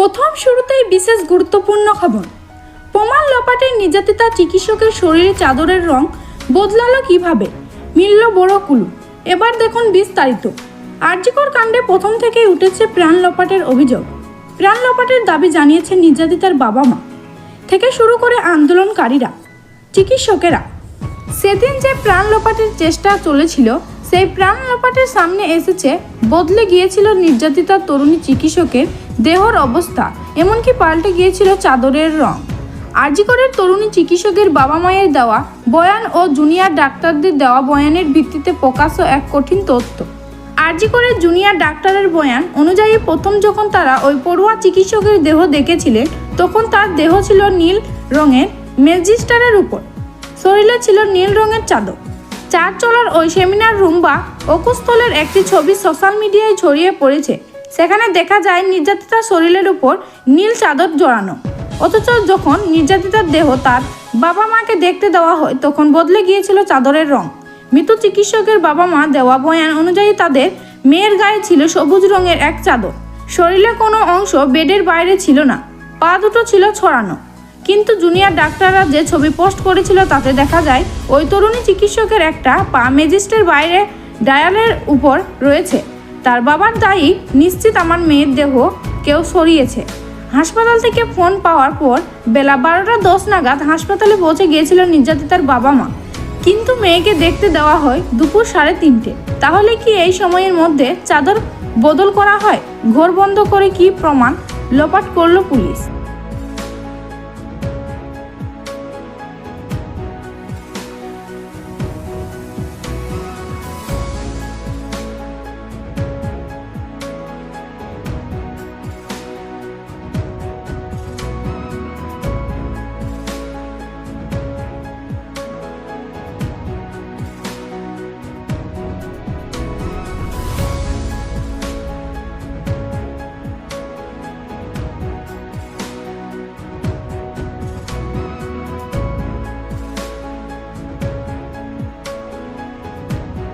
প্রথম শুরুতেই বিশেষ গুরুত্বপূর্ণ খবর। প্রমাণ লোপাটের নির্যাতিতা চিকিৎসকের শরীরে চাদরের রং বদলালো কিভাবে, মিলল বড় কুলু। এবার দেখুন বিস্তারিত। আরজিকর কাণ্ডে প্রথম থেকেই উঠেছে প্রাণ লোপাটের অভিযোগ। প্রাণ লোপাটের দাবি জানিয়েছেন নির্যাতিতার বাবা মা থেকে শুরু করে আন্দোলনকারীরা, চিকিৎসকেরা। সেদিন যে প্রাণ লোপাটের চেষ্টা চলেছিল, সেই প্রাণ লোপাটের সামনে এসেছে বদলে গিয়েছিল নির্যাতিতা তরুণী চিকিৎসকের দেহর অবস্থা, এমনকি পাল্টে গিয়েছিল চাদরের রং। আরজিকরের তরুণী চিকিৎসকের বাবা মায়ের দেওয়া বয়ান ও জুনিয়র ডাক্তারদের দেওয়া বয়ানের ভিত্তিতে প্রকাশ্য এক কঠিন তথ্য। আরজিকরের জুনিয়র ডাক্তারের বয়ান অনুযায়ী প্রথম যখন তারা ওই পড়ুয়া চিকিৎসকের দেহ দেখেছিলেন, তখন তার দেহ ছিল নীল রঙের ম্যাজিস্টারের উপর, শরীরে ছিল নীল রঙের চাদর। চার চলার ওই সেমিনার রুম বা অকুস্থলের একটি ছবি সোশ্যাল মিডিয়ায় ছড়িয়ে পড়েছে। সেখানে দেখা যায় নির্যাতিতার শরীরের উপর নীল চাদর জড়ানো, অথচ যখন নির্যাতিতার দেহ তার বাবা মাকে দেখতে দেওয়া হয়, তখন বদলে গিয়েছিল চাদরের রং। মৃত চিকিৎসকের বাবা মা দেওয়া বয়ান অনুযায়ী তাদের মেয়ের গায়ে ছিল সবুজ রঙের এক চাদর। শরীরের কোনো অংশ বেডের বাইরে ছিল না, পা দুটো ছিল ছড়ানো। কিন্তু জুনিয়র ডাক্তাররা যে ছবি পোস্ট করেছিল তাতে দেখা যায় ওই তরুণী চিকিৎসকের একটা পা ম্যাজিস্ট্রেটের বাইরে ডায়ালের উপর রয়েছে। তার বাবার দায়ী, নিশ্চিত আমার মেয়ের দেহ কেউ সরিয়েছে। হাসপাতাল থেকে ফোন পাওয়ার পর বেলা 12:10 নাগাদ হাসপাতালে পৌঁছে গিয়েছিল নির্যাতিতার বাবা মা, কিন্তু মেয়েকে দেখতে দেওয়া হয় দুপুর 3:30। তাহলে কি এই সময়ের মধ্যে চাদর বদল করা হয়? ঘর বন্ধ করে কি প্রমাণ লোপাট করল পুলিশ?